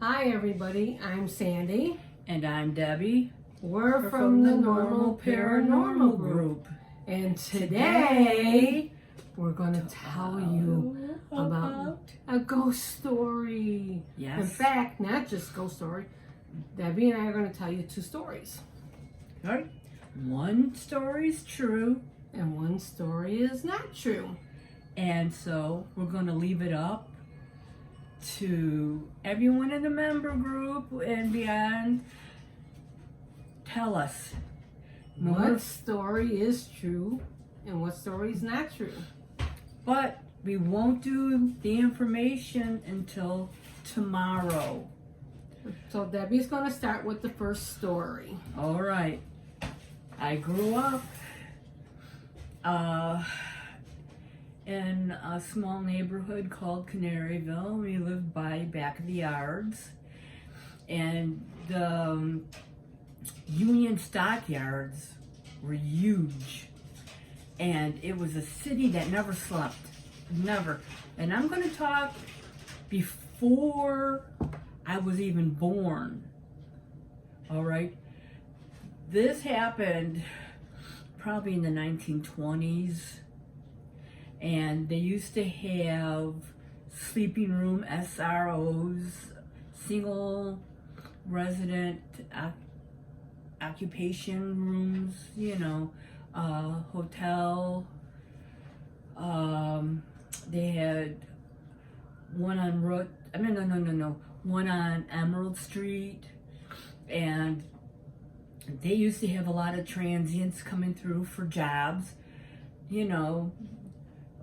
Hi everybody, I'm Sandy. And I'm Debbie. We're from the Normal Paranormal Group. And today we're going to tell you about a ghost story. Yes. In fact, not just ghost story. Debbie and I are going to tell you two stories. Right. One story's true. And one story is not true. And so we're going to leave it up to everyone in the member group and beyond. Tell us what story is true and what story is not true. But we won't do the information until tomorrow. So Debbie's going to start with the first story. All right. I grew up in a small neighborhood called Canaryville. We lived by back of the yards, and the Union stockyards were huge, and it was a city that never slept, never. And I'm going to talk before I was even born. All right, this happened probably in the 1920s. And they used to have sleeping room S.R.Os, single resident occupation rooms, hotel. They had one on one on Emerald Street. And they used to have a lot of transients coming through for jobs,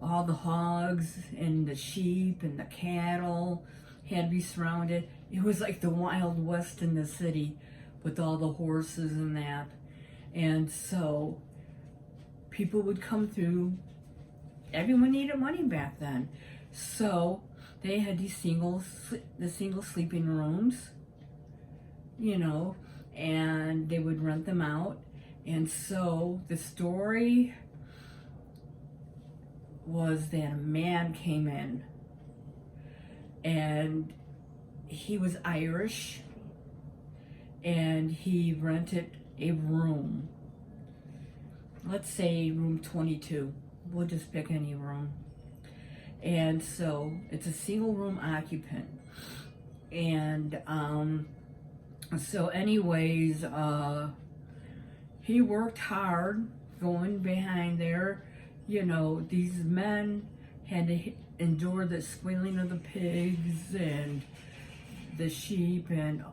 all the hogs and the sheep and the cattle had to be surrounded. It was like the Wild West in the city with all the horses and that. And so people would come through. Everyone needed money back then. So they had these single sleeping rooms, and they would rent them out. And so the story was that a man came in, and he was Irish, and he rented a room. Let's say room 22. We'll just pick any room. And so it's a single room occupant. And so anyways, he worked hard going behind there. These men had to endure the squealing of the pigs and the sheep and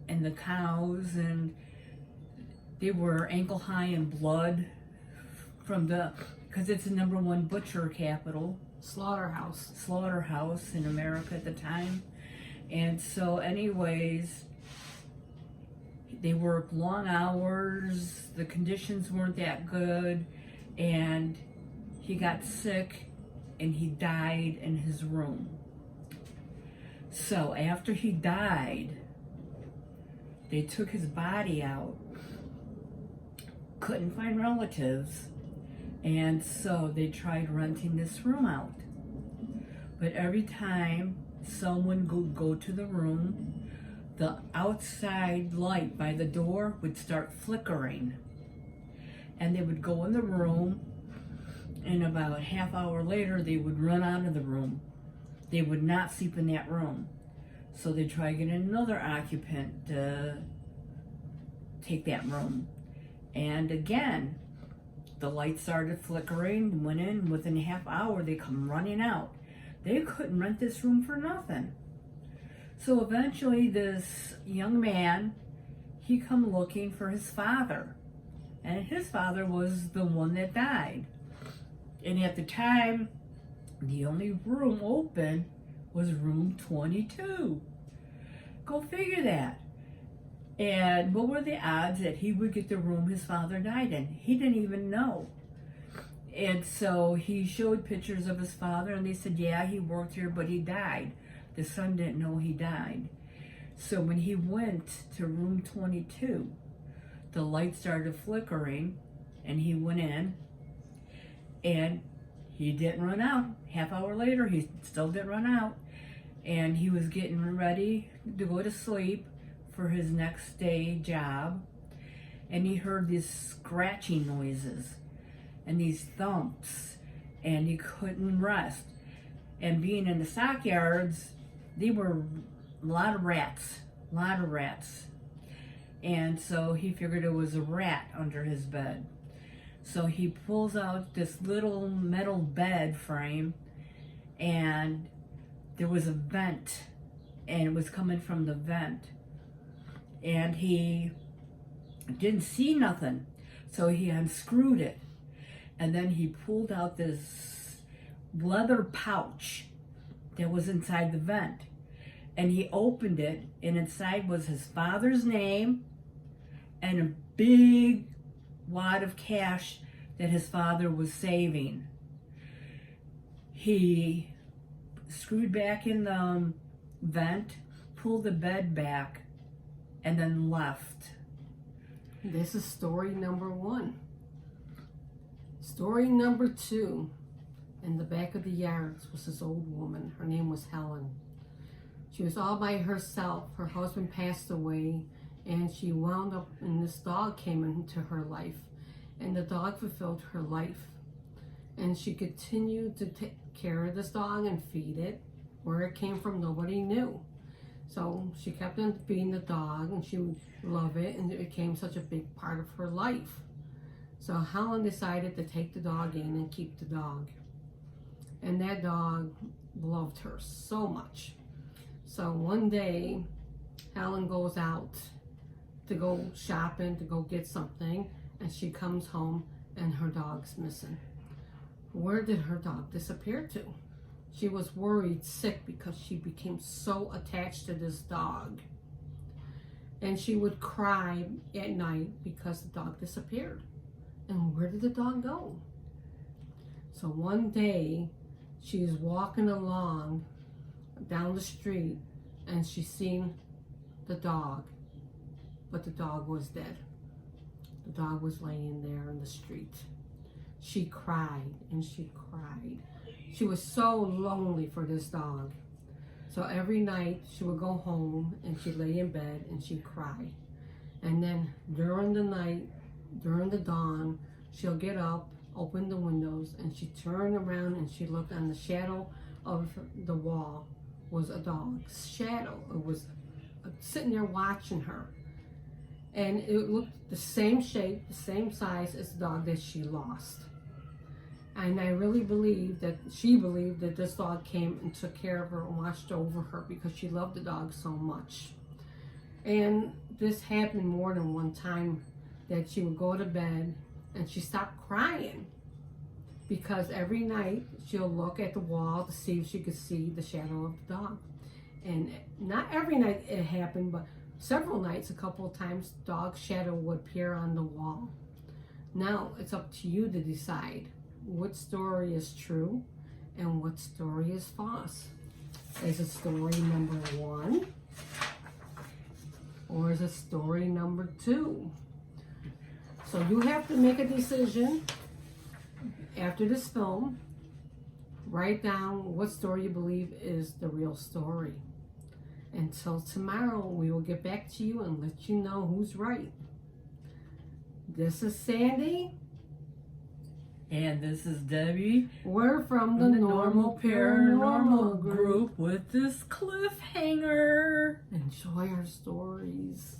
the cows, and they were ankle high in blood because it's the #1 butcher capital. Slaughterhouse in America at the time. And so anyways, they worked long hours, the conditions weren't that good, and he got sick and he died in his room. So after he died, they took his body out, couldn't find relatives, and so they tried renting this room out. But every time someone would go to the room, the outside light by the door would start flickering, and they would go in the room, and about a half hour later they would run out of the room. They would not sleep in that room. So they tried getting another occupant to take that room. And again, the light started flickering, went in, within a half hour they come running out. They couldn't rent this room for nothing. So eventually this young man, he come looking for his father. And his father was the one that died. And at the time, the only room open was room 22. Go figure that. And what were the odds that he would get the room his father died in? He didn't even know. And so he showed pictures of his father, and they said, yeah, he worked here, but he died. The son didn't know he died. So when he went to room 22, the light started flickering, and he went in, and he didn't run out. Half hour later, he still didn't run out. and he was getting ready to go to sleep for his next day job, and he heard these scratching noises and these thumps, and he couldn't rest. And being in the stockyards, they were a lot of rats. And so he figured it was a rat under his bed. So he pulls out this little metal bed frame, and there was a vent, and it was coming from the vent. And he didn't see nothing, so he unscrewed it. And then he pulled out this leather pouch that was inside the vent. And he opened it, and inside was his father's name and a big wad of cash that his father was saving. He screwed back in the vent, pulled the bed back, and then left. This is story number 1. Story number 2. In the back of the yards was this old woman. Her name was Helen. She was all by herself. Her husband passed away, and she wound up, and this dog came into her life, and the dog fulfilled her life. And she continued to take care of this dog and feed it. Where it came from, nobody knew. So she kept on feeding the dog, and she would love it, and it became such a big part of her life. So Helen decided to take the dog in and keep the dog. And that dog loved her so much. So one day, Helen goes out to go shopping, to go get something, and she comes home and her dog's missing. Where did her dog disappear to? She was worried sick because she became so attached to this dog. And she would cry at night because the dog disappeared. And where did the dog go? So one day, she is walking along down the street, and she seen the dog, but the dog was dead. The dog was laying there in the street. She cried and she cried. She was so lonely for this dog. So every night she would go home and she'd lay in bed and she'd cry. And then during the night, during the dawn, she'll get up, open the windows, and she'd turn around and she'd look, on the shadow of the wall was a dog's shadow. It was sitting there watching her. And it looked the same shape, the same size as the dog that she lost. And I really believe that she believed that this dog came and took care of her and watched over her because she loved the dog so much. And this happened more than one time, that she would go to bed and she stopped crying because every night she'll look at the wall to see if she could see the shadow of the dog. And not every night it happened, but several nights, a couple of times, dog's shadow would appear on the wall. Now it's up to you to decide what story is true and what story is false. Is it story number 1 or is it story number 2? So you have to make a decision after this film. Write down what story you believe is the real story. Until tomorrow, we will get back to you and let you know who's right. This is Sandy. And this is Debbie. We're from the Normal Paranormal Group. with this cliffhanger. Enjoy our stories.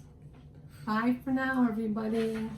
Bye for now, everybody.